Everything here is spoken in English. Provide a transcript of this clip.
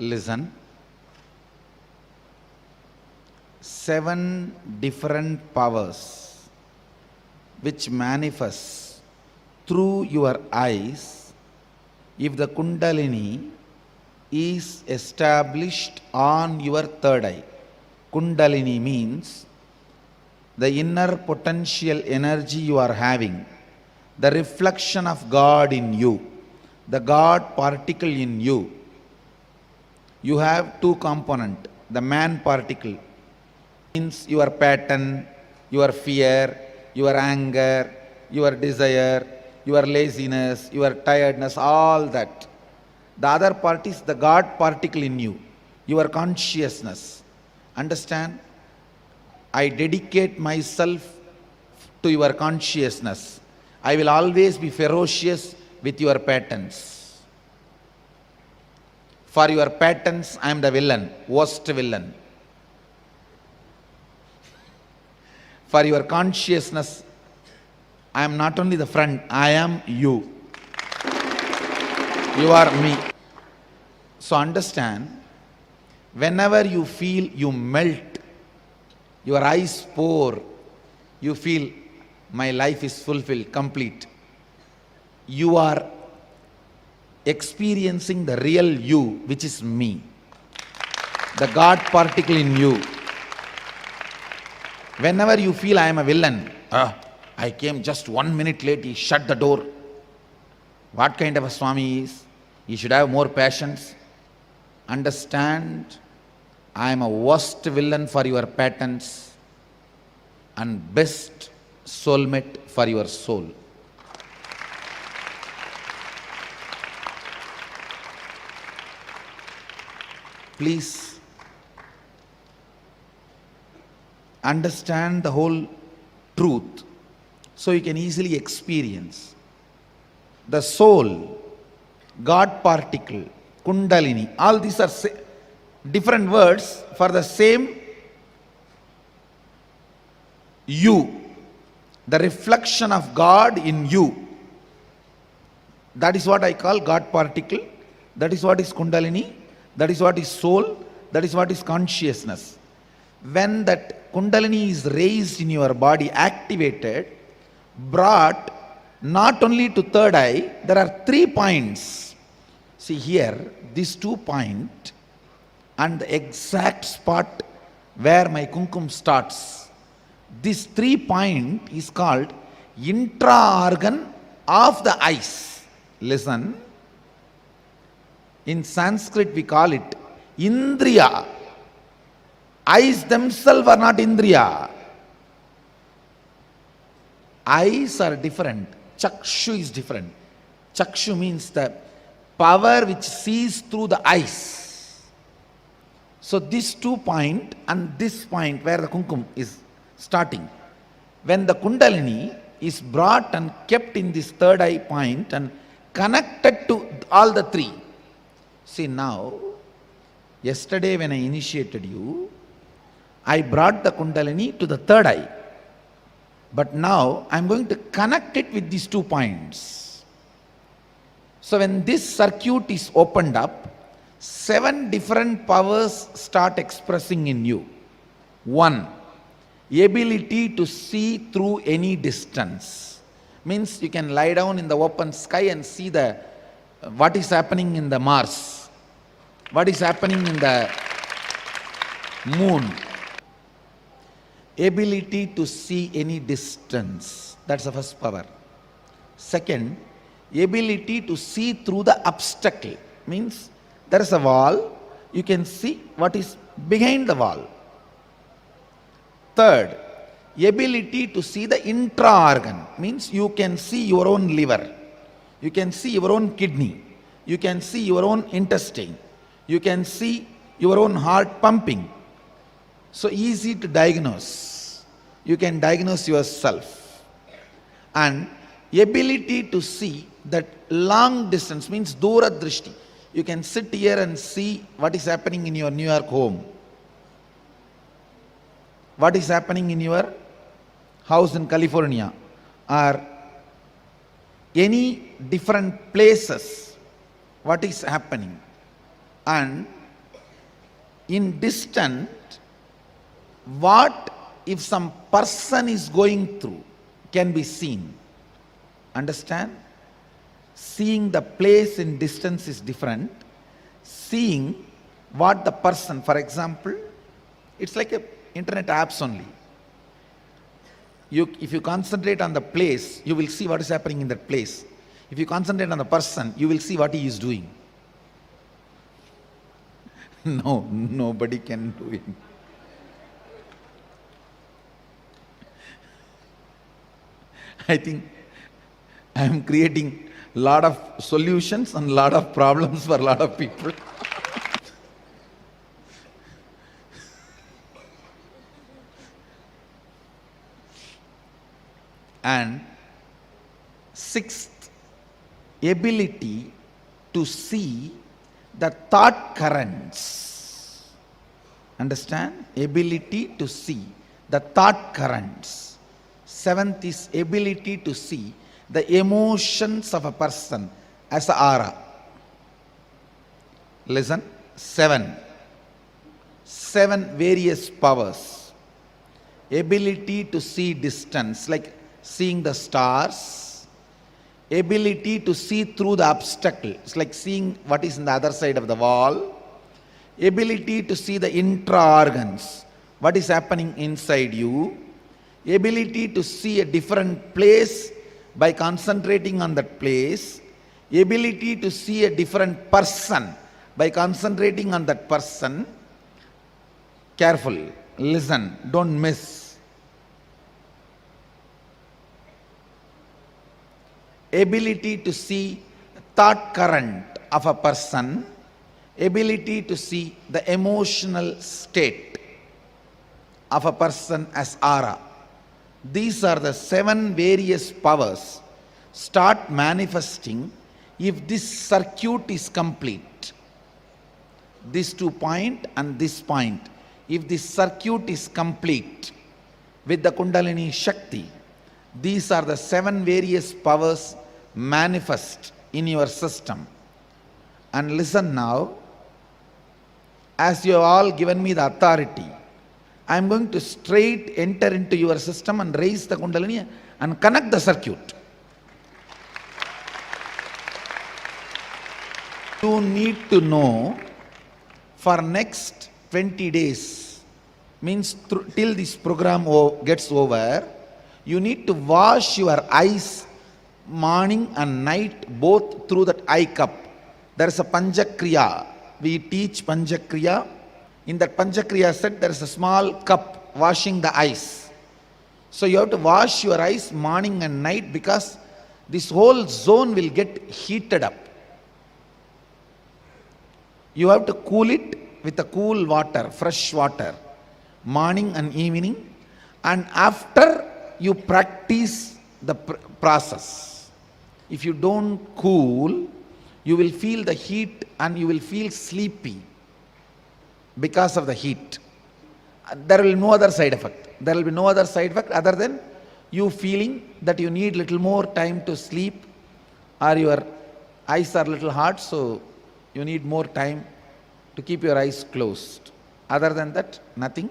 Listen. 7 different powers which manifest through your eyes if the Kundalini is established on your third eye. Kundalini means the inner potential energy you are having, the reflection of God in you, the God particle in you. You have 2 components. The man particle means your pattern, your fear, your anger, your desire, your laziness, your tiredness, all that. The other part is the God particle in you, your consciousness. Understand? I dedicate myself to your consciousness. I will always be ferocious with your patterns. For your patterns, I am the villain, worst villain. For your consciousness, I am not only the friend, I am you. You are me. So understand, whenever you feel you melt, your eyes pour, you feel my life is fulfilled, complete, you are experiencing the real you, which is me, the God particle in you. Whenever you feel I am a villain, I came just 1 minute late, he shut the door. What kind of a Swami he is? He should have more patience. Understand, I am a worst villain for your patterns and best soulmate for your soul. Please understand the whole truth so you can easily experience. The soul, God particle, Kundalini, all these are different words for the same you, the reflection of God in you. That is what I call God particle, that is what is Kundalini, that is what is soul, that is what is consciousness. When that Kundalini is raised in your body, activated, brought not only to third eye, there are 3 points. See here, these 2 points and the exact spot where my kumkum starts. This 3 point is called intra-organ of the eyes. Listen, in Sanskrit we call it Indriya. Eyes themselves are not Indriya. Eyes are different. Chakshu is different. Chakshu means the power which sees through the eyes. So this 2 point and this point where the kumkum is starting, when the Kundalini is brought and kept in this third eye point and connected to all the 3. See now, yesterday when I initiated you, I brought the Kundalini to the third eye. But now I am going to connect it with these 2 points. So when this circuit is opened up, 7 different powers start expressing in you. 1, ability to see through any distance. Means you can lie down in the open sky and see what is happening in the Mars, what is happening in the moon. Ability to see any distance, that's the first power. Second, ability to see through the obstacle. Means there is a wall, you can see what is behind the wall. Third, ability to see the intra-organ. Means you can see your own liver, you can see your own kidney, you can see your own intestine, you can see your own heart pumping. So easy to diagnose. You can diagnose yourself. And ability to see that long distance means Dura Drishti. You can sit here and see what is happening in your New York home, what is happening in your house in California, or any different places, what is happening. And In distant, what if some person is going through can be seen. Understand? Seeing the place in distance is different. Seeing what the person, for example, it's like a internet apps only. If you concentrate on the place, you will see what is happening in that place. If you concentrate on the person, you will see what he is doing. No, nobody can do it. I think I am creating a lot of solutions and a lot of problems for a lot of people. And sixth, ability to see the thought currents. Understand? Ability to see the thought currents. Seventh is ability to see the emotions of a person as an aura. Listen, seven various powers. Ability to see distance, like seeing the stars. Ability to see through the obstacle, it's like seeing what is in the other side of the wall. Ability to see the intra-organs, what is happening inside you. Ability to see a different place by concentrating on that place. Ability to see a different person by concentrating on that person. Careful, listen, don't miss. Ability to see thought current of a person. Ability to see the emotional state of a person as aura. These are the seven various powers start manifesting if this circuit is complete. This 2 point and this point. If this circuit is complete with the Kundalini Shakti, these are the seven various powers manifest in your system. And listen now, as you have all given me the authority, I am going to straight enter into your system and raise the Kundalini and connect the circuit. You need to know for next 20 days, means till this program gets over, you need to wash your eyes morning and night both through that eye cup. There is a Panchakriya. We teach Panchakriya. In that Panchakriya set, there is a small cup washing the eyes. So you have to wash your eyes morning and night because this whole zone will get heated up. You have to cool it with a cool water, fresh water, morning and evening. And after you practice the process, if you don't cool, you will feel the heat and you will feel sleepy because of the heat. There will be no other side effect. There will be no other side effect other than you feeling that you need little more time to sleep, or your eyes are little hard, so you need more time to keep your eyes closed. Other than that, nothing.